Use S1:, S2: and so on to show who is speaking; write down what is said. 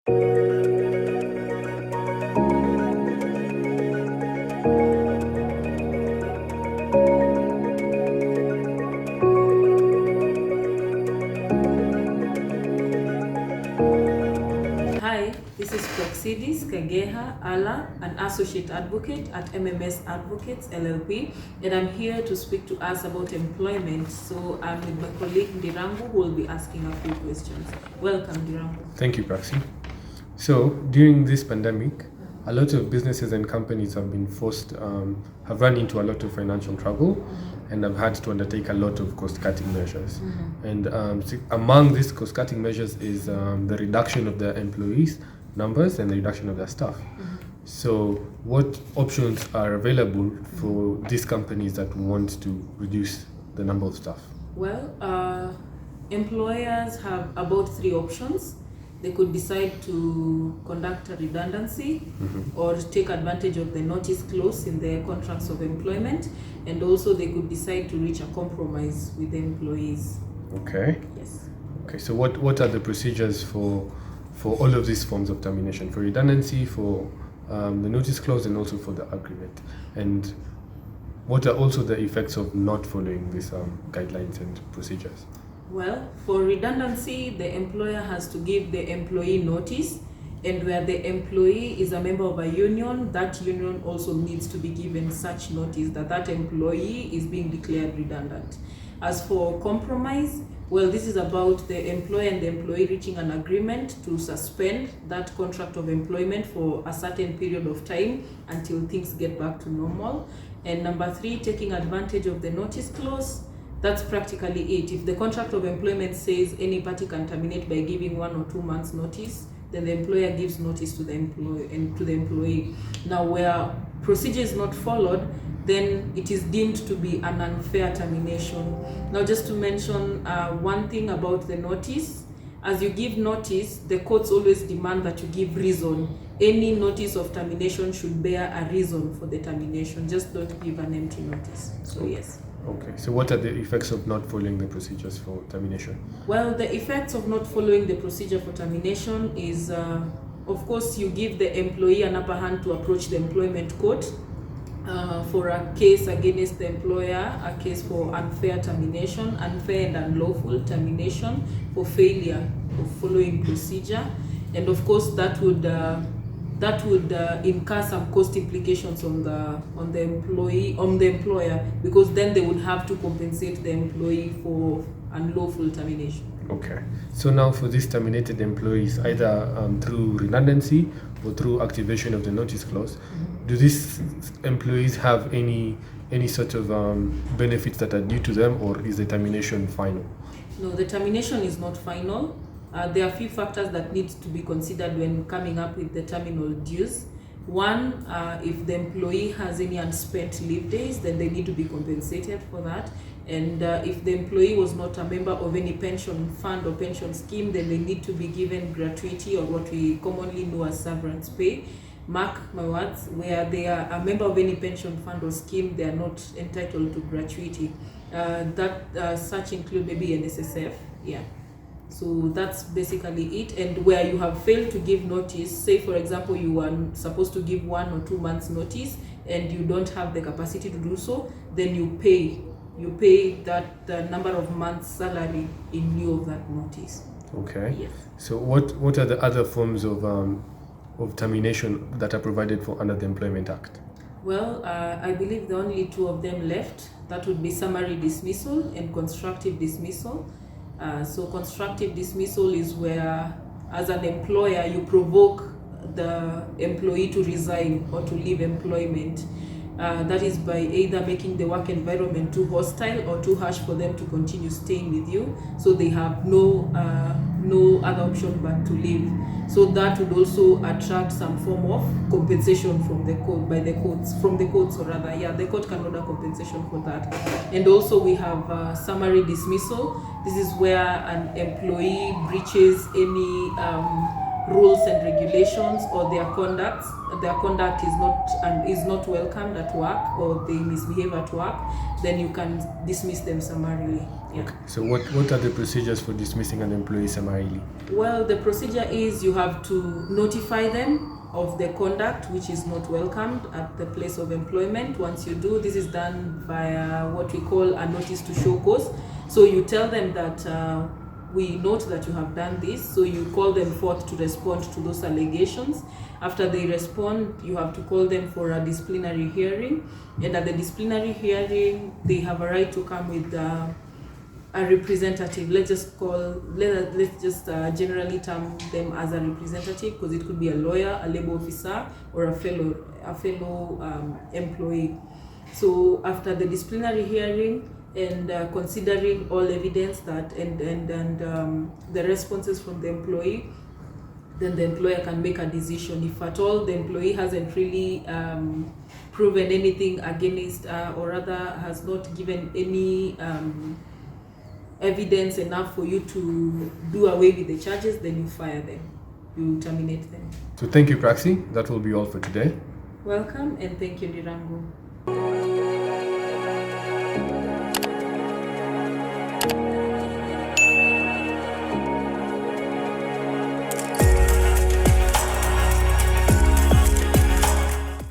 S1: Hi, this is Proxidis Kageha Ala, an associate advocate at MMS Advocates LLP, and I'm here to speak to us about employment. So I'm with my colleague Ndirangu, who will be asking a few questions. Welcome, Ndirangu.
S2: Thank you, Praxi. So during this pandemic, a lot of businesses and companies have been have run into a lot of financial trouble, and have had to undertake a lot of cost-cutting measures. And among these cost-cutting measures is the reduction of their employees' numbers and the reduction of their staff. So what options are available for these companies that want to reduce the number of staff?
S1: Well, employers have about 3 options. They could decide to conduct a redundancy or take advantage of the notice clause in their contracts of employment, and also they could decide to reach a compromise with the employees.
S2: Okay.
S1: Yes.
S2: Okay, so what are the procedures for all of these forms of termination? For redundancy, for the notice clause, and also for the agreement? And what are also the effects of not following these guidelines and procedures?
S1: Well, for redundancy, the employer has to give the employee notice, and where the employee is a member of a union, that union also needs to be given such notice that that employee is being declared redundant. As for compromise, well, this is about the employer and the employee reaching an agreement to suspend that contract of employment for a certain period of time until things get back to normal. And number 3, taking advantage of the notice clause. That's practically it. If the contract of employment says any party can terminate by giving 1 or 2 months notice, then the employer gives notice to the employee. Now, where procedure is not followed, then it is deemed to be an unfair termination. Now, just to mention one thing about the notice, as you give notice, the courts always demand that you give reason. Any notice of termination should bear a reason for the termination. Just don't give an empty notice. So yes.
S2: Okay, so what are the effects of not following the procedures for termination?
S1: Well, the effects of not following the procedure for termination is, of course, you give the employee an upper hand to approach the employment court for a case against the employer, a case for unfair termination, unfair and unlawful termination, for failure of following procedure. And of course, that would incur some cost implications on the employer, because then they would have to compensate the employee for unlawful termination.
S2: Okay, so now for these terminated employees, either through redundancy or through activation of the notice clause, do these employees have any sort of benefits that are due to them, or is the termination final?
S1: No, the termination is not final. There are a few factors that need to be considered when coming up with the terminal dues. One, if the employee has any unspent leave days, then they need to be compensated for that. And if the employee was not a member of any pension fund or pension scheme, then they need to be given gratuity, or what we commonly know as severance pay. Mark my words, where they are a member of any pension fund or scheme, they are not entitled to gratuity. Such include maybe NSSF, yeah. So that's basically it. And where you have failed to give notice, say for example you are supposed to give 1 or 2 months notice and you don't have the capacity to do so, then you pay that the number of months salary in lieu of that notice.
S2: Okay.
S1: Yes.
S2: So what are the other forms of termination that are provided for under the Employment Act?
S1: Well, I believe the only 2 of them left. That would be summary dismissal and constructive dismissal. So constructive dismissal is where, as an employer, you provoke the employee to resign or to leave employment. That is by either making the work environment too hostile or too harsh for them to continue staying with you, so they have no other option but to leave. So that would also attract some form of compensation from the court, the court can order compensation for that. And also we have summary dismissal. This is where an employee breaches any rules and regulations, or their conduct is not welcomed at work, or they misbehave at work, then you can dismiss them summarily. Yeah.
S2: Okay. So what are the procedures for dismissing an employee summarily?
S1: Well, the procedure is you have to notify them of the conduct which is not welcomed at the place of employment. Once you do, this is done via what we call a notice to show cause. So you tell them that we note that you have done this, so you call them forth to respond to those allegations. After they respond, you have to call them for a disciplinary hearing, and at the disciplinary hearing, they have a right to come with a representative. Let's just generally term them as a representative, because it could be a lawyer, a labor officer, or a fellow employee. So after the disciplinary hearing and considering all evidence that and the responses from the employee, then the employer can make a decision. If at all the employee hasn't really proven anything against or rather has not given any evidence enough for you to do away with the charges, then you fire them, you terminate them.
S2: So thank you, Praxi. That will be all for today.
S1: Welcome, and thank you, Ndirangu.